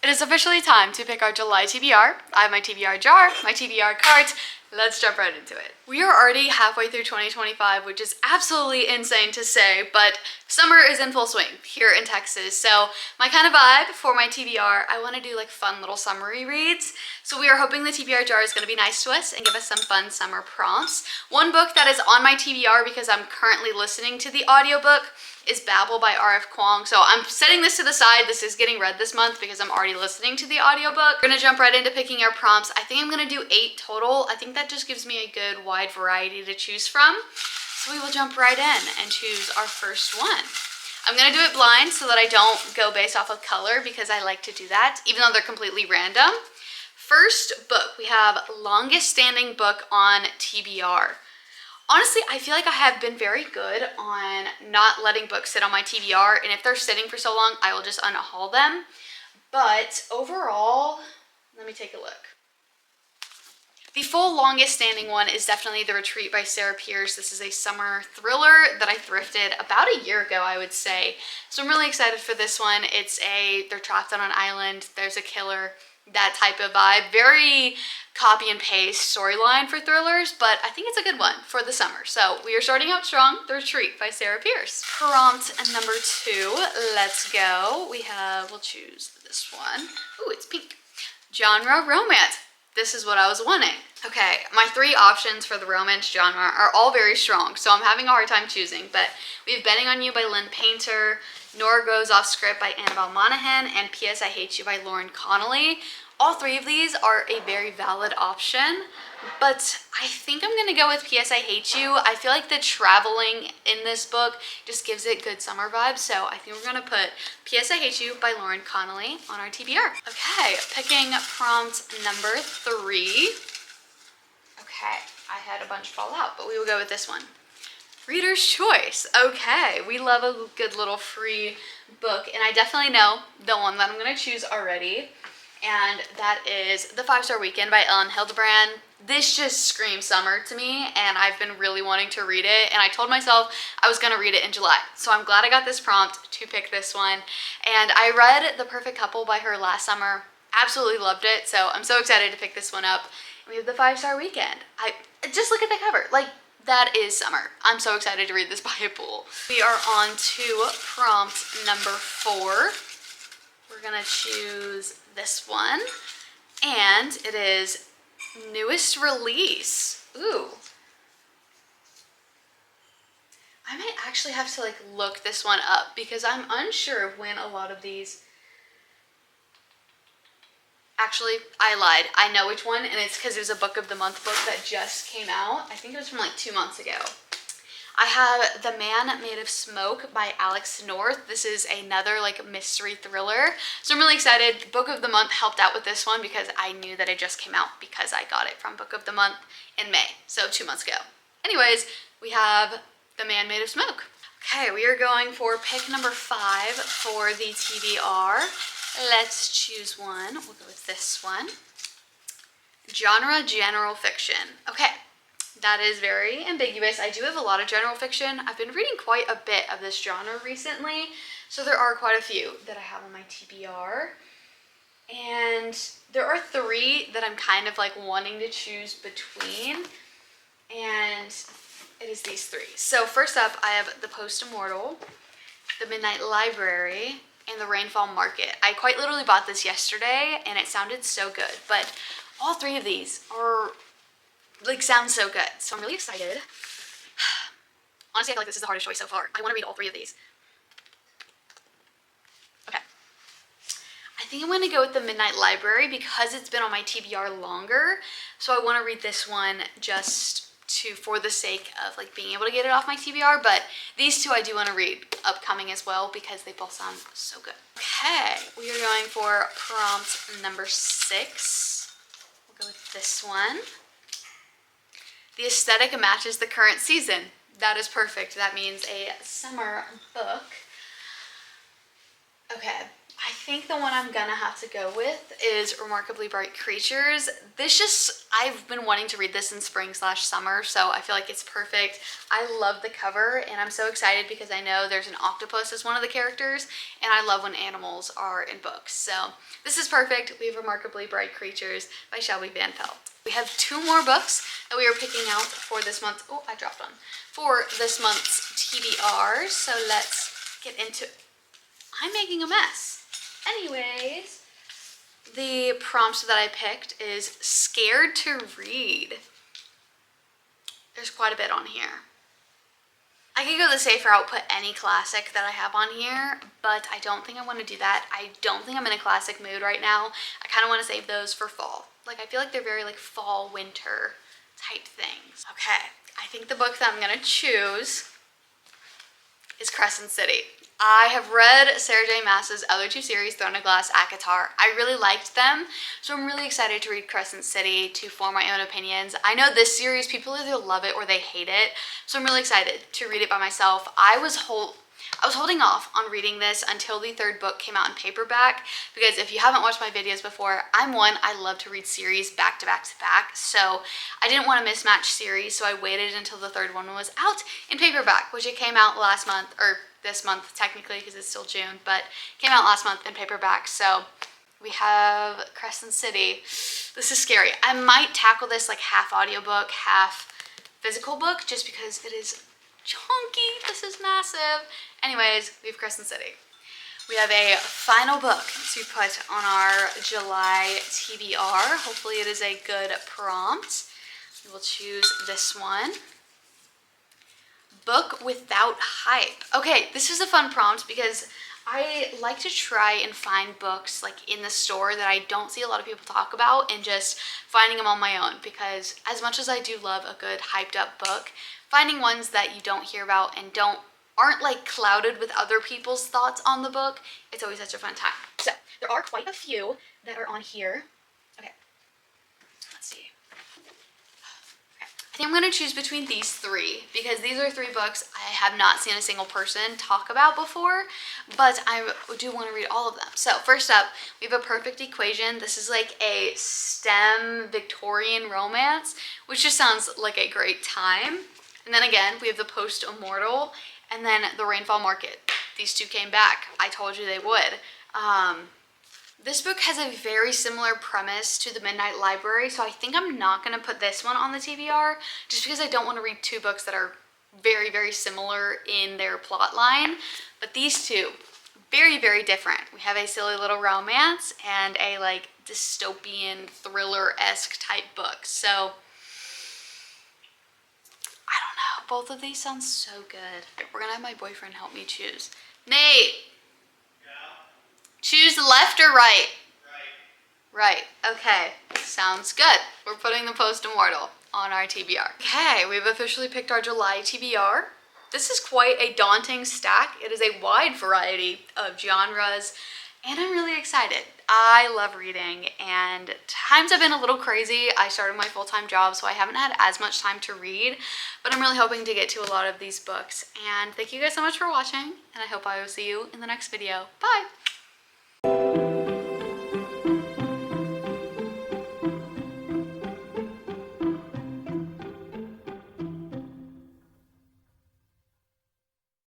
It is officially time to pick our July TBR. I have my TBR jar, my TBR cards. Let's jump right into it. We are already halfway through 2025, which is absolutely insane to say, but summer is in full swing here in Texas. So my kind of vibe for my TBR, I want to do like fun little summary reads. So we are hoping the TBR jar is going to be nice to us and give us some fun summer prompts. One book that is on my TBR because I'm currently listening to the audiobook is Babel by R.F. Kuang. So I'm setting this to the side. This is getting read this month because I'm already listening to the audiobook. We're gonna jump right into picking our prompts. I think I'm gonna do 8 total. I think that just gives me a good wide variety to choose from. So we will jump right in and choose our first one. I'm gonna do it blind so that I don't go based off of color because I like to do that, even though they're completely random. First book, we have longest standing book on TBR. Honestly, I feel like I have been very good on not letting books sit on my TBR, and if they're sitting for so long, I will just unhaul them. But overall, let me take a look. The full longest standing one is definitely The Retreat by Sarah Pierce. This is a summer thriller that I thrifted about a year ago, I would say. So I'm really excited for this one. They're trapped on an island, there's a killer, that type of vibe. Very copy and paste storyline for thrillers, but I think it's a good one for the summer. So we are starting out strong. The Retreat by Sarah Pierce. Prompt number 2, let's go. We'll choose this one. Ooh, it's pink. Genre, romance. This is what I was wanting. Okay, my 3 options for the romance genre are all very strong, so I'm having a hard time choosing, but we have Betting on You by Lynn Painter, Nora Goes Off Script by Annabelle Monaghan, and P.S. I Hate You by Lauren Connolly. All 3 of these are a very valid option, but I think I'm gonna go with P.S. I Hate You. I feel like the traveling in this book just gives it good summer vibes, so I think we're gonna put P.S. I Hate You by Lauren Connolly on our TBR. Okay, picking prompt number 3. Okay, I had a bunch fall out, but we will go with this one. Reader's Choice. Okay, we love a good little free book, and I definitely know the one that I'm gonna choose already, and that is The 5-Star Weekend by Ellen Hildebrand. This just screams summer to me, and I've been really wanting to read it, and I told myself I was gonna read it in July. So I'm glad I got this prompt to pick this one, and I read The Perfect Couple by her last summer. Absolutely loved it, so I'm so excited to pick this one up. We have The 5-Star Weekend. Just look at the cover. Like, that is summer. I'm so excited to read this by a pool. We are on to prompt number 4. We're gonna choose this one, and it is newest release. Ooh. I might actually have to look this one up because I'm unsure of when a lot of these. Actually, I lied. I know which one, and it's because it was a book of the month book that just came out. I think it was from 2 months ago. I have The Man Made of Smoke by Alex North. This is another mystery thriller. So I'm really excited. Book of the month helped out with this one because I knew that it just came out because I got it from Book of the Month in May, so 2 months ago. Anyways, we have The Man Made of Smoke. Okay, we are going for pick number 5 for the TBR. Let's choose one. We'll go with this one. Genre, general fiction. Okay, that is very ambiguous. I do have a lot of general fiction. I've been reading quite a bit of this genre recently, so there are quite a few that I have on my TBR. And there are 3 that I'm kind of wanting to choose between, and it is these 3. So first up, I have The Post-Immortal, The Midnight Library, and The Rainfall Market. I quite literally bought this yesterday and it sounded so good, but all 3 of these are sound so good. So I'm really excited. Honestly, I feel like this is the hardest choice so far. I want to read all 3 of these. Okay. I think I'm going to go with The Midnight Library because it's been on my TBR longer. So I want to read this one just for the sake of being able to get it off my TBR, but these 2 I do want to read upcoming as well because they both sound so good. Okay, we are going for prompt number 6. We'll go with this one. The aesthetic matches the current season. That is perfect. That means a summer book. Okay, I think the one I'm gonna have to go with is Remarkably Bright Creatures. I've been wanting to read this in spring/summer, so I feel like it's perfect. I love the cover, and I'm so excited because I know there's an octopus as one of the characters, and I love when animals are in books. So this is perfect. We have Remarkably Bright Creatures by Shelby Van Pelt. We have 2 more books that we are picking out for this month. Oh, I dropped one. For this month's TBR, so let's get into it. I'm making a mess. Anyways, the prompt that I picked is scared to read. There's quite a bit on here. I could go the safe route, put any classic that I have on here, but I don't think I want to do that. I don't think I'm in a classic mood right now. I kind of want to save those for fall. Like, I feel like they're very like fall, winter type things. Okay, I think the book that I'm gonna choose is Crescent City. I have read Sarah J. Maas's other 2 series, Throne of Glass, ACOTAR. I really liked them, so I'm really excited to read Crescent City to form my own opinions. I know this series, people either love it or they hate it, so I'm really excited to read it by myself. I was holding off on reading this until the 3rd book came out in paperback, because if you haven't watched my videos before, I love to read series back to back to back, so I didn't want to mismatch series, so I waited until the 3rd one was out in paperback, which it came out last month, or this month technically because it's still June, but came out last month in paperback. So we have Crescent City. This is scary. I might tackle this like half audiobook, half physical book, just because it is chunky. This is massive. Anyways, we have Crescent City. We have a final book to put on our July TBR. Hopefully it is a good prompt. We will choose this one. Book Without Hype. Okay, this is a fun prompt because I like to try and find books like in the store that I don't see a lot of people talk about and just finding them on my own, because as much as I do love a good hyped up book, finding ones that you don't hear about and aren't like clouded with other people's thoughts on the book, it's always such a fun time. So there are quite a few that are on here. Okay, let's see. I think I'm going to choose between these 3 because these are 3 books I have not seen a single person talk about before, but I do want to read all of them. So first up, we have A Perfect Equation. This is like a STEM Victorian romance, which just sounds like a great time. And then again, we have The Post Immortal, and then The Rainfall Market. These 2 came back. I told you they would. This book has a very similar premise to The Midnight Library, so I think I'm not going to put this one on the TBR, just because I don't want to read 2 books that are very, very similar in their plot line. But these 2, very, very different. We have a silly little romance and a like dystopian thriller-esque type book. So, I don't know. Both of these sound so good. We're going to have my boyfriend help me choose. Nate! Choose left or right? Right. Okay. Sounds good. We're putting The Post Immortal on our TBR. Okay, we've officially picked our July TBR. This is quite a daunting stack. It is a wide variety of genres, and I'm really excited. I love reading, and times have been a little crazy. I started my full-time job, so I haven't had as much time to read, but I'm really hoping to get to a lot of these books. And thank you guys so much for watching, and I hope I will see you in the next video. Bye!